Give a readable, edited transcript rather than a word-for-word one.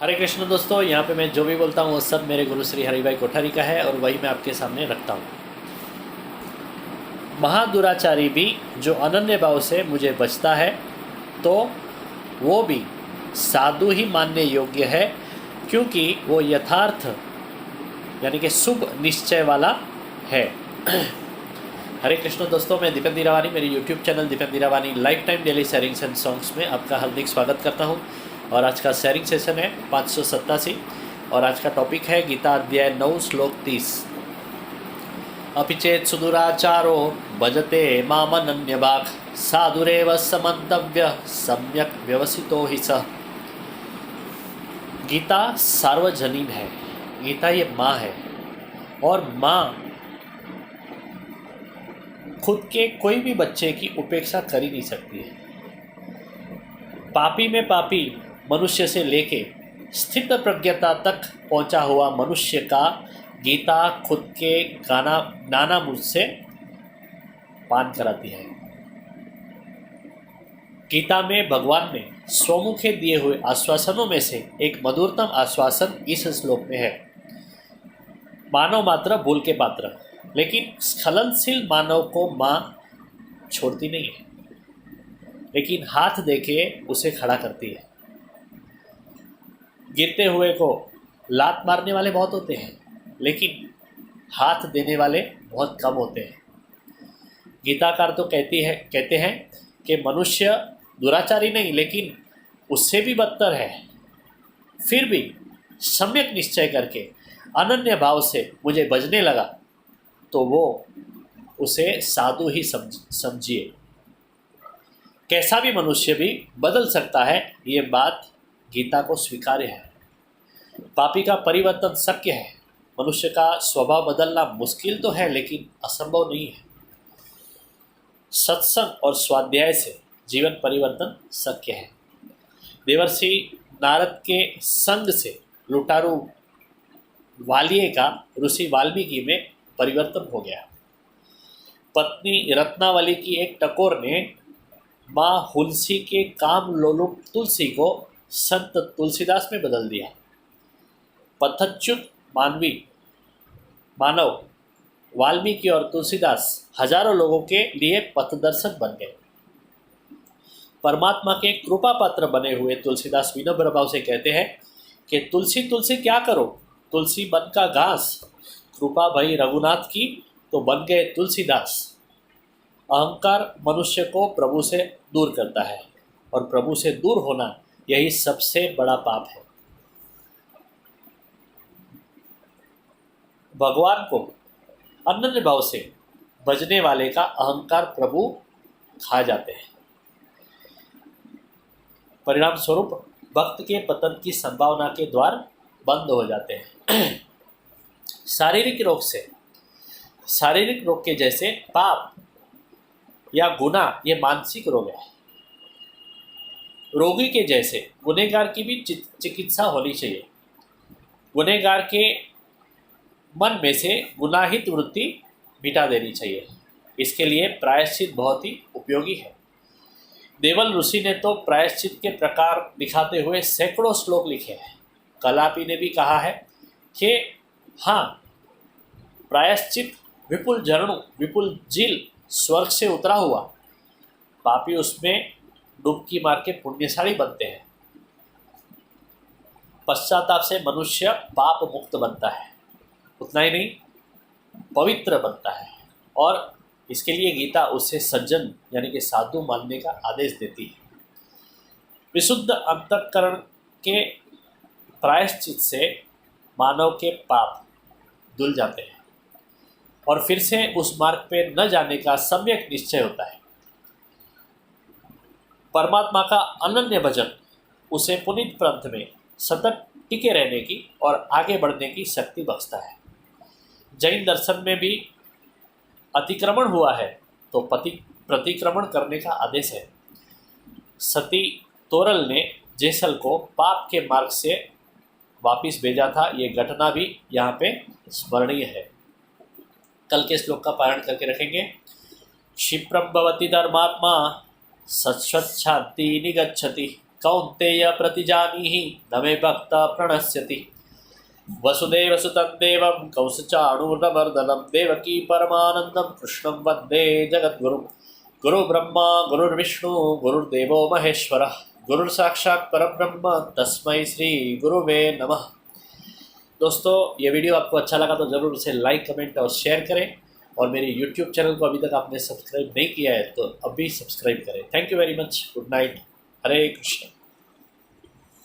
हरे कृष्ण दोस्तों, यहाँ पे मैं जो भी बोलता हूँ वो सब मेरे गुरु श्री हरिभाई कोठारी का है और वही मैं आपके सामने रखता हूँ। महादुराचारी भी जो अनन्य भाव से मुझे बचता है तो वो भी साधु ही मानने योग्य है, क्योंकि वो यथार्थ यानी कि शुभ निश्चय वाला है। हरे कृष्ण दोस्तों, मैं दीपक दीरावानी, मेरे YouTube channel Deepak Dirawani life time daily sharings and songs में आपका हार्दिक स्वागत करता हूँ। और आज का शेयरिंग सेशन है 587 और आज का टॉपिक है गीता अध्याय 9 श्लोक 30। अपि चेत् सुदुराचारो भजते मामनन्यभाक् साधुरेव समन्तव्य सम्यक व्यवसितो हि सः। गीता सार्वजनीन है, गीता ये माँ है और माँ खुद के कोई भी बच्चे की उपेक्षा कर ही नहीं सकती है। पापी में पापी मनुष्य से लेके स्थित प्रज्ञता तक पहुंचा हुआ मनुष्य का गीता खुद के नाना मुझ से पान कराती है। गीता में भगवान ने स्वमुखे दिए हुए आश्वासनों में से एक मधुरतम आश्वासन इस श्लोक में है। मानव मात्र भूल के पात्र, लेकिन स्खलनशील मानव को माँ छोड़ती नहीं है, लेकिन हाथ देके उसे खड़ा करती है। गिरते हुए को लात मारने वाले बहुत होते हैं, लेकिन हाथ देने वाले बहुत कम होते हैं। गीताकार तो कहते हैं कि मनुष्य दुराचारी नहीं, लेकिन उससे भी बदतर है, फिर भी सम्यक निश्चय करके अनन्य भाव से मुझे भजने लगा तो वो उसे साधु ही समझिए। कैसा भी मनुष्य भी बदल सकता है, ये बात गीता को स्वीकार्य है। पापी का परिवर्तन शक्य है। मनुष्य का स्वभाव बदलना मुश्किल तो है, लेकिन असंभव नहीं है। सत्संग और स्वाध्याय से जीवन परिवर्तन शक्य है। देवर्षि नारद के संग से लुटारू वालिये का ऋषि वाल्मीकि में परिवर्तन हो गया। पत्नी रत्नावली की एक टकोर ने माँ हुलसी के काम लोलुप तुलसी को संत तुलसीदास में बदल दिया। पथच्युत मानव वाल्मीकि और तुलसीदास हजारों लोगों के लिए पथदर्शक बन गए। परमात्मा के कृपा पात्र बने हुए तुलसीदास विनम्र भाव से कहते हैं कि तुलसी तुलसी क्या करो, तुलसी बन का घास, कृपा भई रघुनाथ की तो बन गए तुलसीदास। अहंकार मनुष्य को प्रभु से दूर करता है और प्रभु से दूर होना यही सबसे बड़ा पाप है। भगवान को अनन्य भाव से भजने वाले का अहंकार प्रभु खा जाते हैं। परिणाम स्वरूप भक्त के पतन की संभावना के द्वार बंद हो जाते हैं। शारीरिक रोग के जैसे पाप या गुनाह ये मानसिक रोग है। रोगी के जैसे गुनहगार की भी चिकित्सा होनी चाहिए। गुनहगार के मन में से गुनाहित वृत्ति मिटा देनी चाहिए। इसके लिए प्रायश्चित बहुत ही उपयोगी है। देवल ऋषि ने तो प्रायश्चित के प्रकार दिखाते हुए सैकड़ों श्लोक लिखे हैं। कलापी ने भी कहा है कि हाँ, प्रायश्चित विपुल झरनों, विपुल झील स्वर्ग से उतरा हुआ, पापी उसमें डुबकी मार के पुण्यशाली बनते हैं। पश्चाताप से मनुष्य पाप मुक्त बनता है, उतना ही नहीं पवित्र बनता है, और इसके लिए गीता उसे सज्जन यानी कि साधु मानने का आदेश देती है। विशुद्ध अंतःकरण के प्रायश्चित से मानव के पाप धुल जाते हैं और फिर से उस मार्ग पे न जाने का सम्यक निश्चय होता है। परमात्मा का अनन्य भजन उसे पुनीत पंथ में सतत टिके रहने की और आगे बढ़ने की शक्ति बख्शता है। जैन दर्शन में भी अतिक्रमण हुआ है तो प्रतिक्रमण करने का आदेश है। सती तोरल ने जेसल को पाप के मार्ग से वापिस भेजा था। ये घटना भी यहाँ पे स्मरणीय है। कल के श्लोक का पारण करके रखेंगे। क्षिप्रम भवति धर्मात्मा सच्छांति निगच्छति कौन्तेय प्रतिजानीहि न मे भक्ता प्रणश्यति। वसुदेवसुतं देवं कौसचाणूरमर्दनं देवकी परमानन्दं कृष्णं वन्दे जगद्गुरुं। गुरुब्रह्मा गुरुर्विष्णु गुरुर्देवो महेश्वरः गुरुर्साक्षात् परब्रह्म तस्मै श्री गुरुवे नमः। दोस्तों, ये वीडियो आपको अच्छा लगा तो ज़रूर इसे लाइक कमेंट और शेयर करें, और मेरे यूट्यूब चैनल को अभी तक आपने सब्सक्राइब नहीं किया है तो अभी सब्सक्राइब करें। Thank you very much. Good night. Hare Krishna.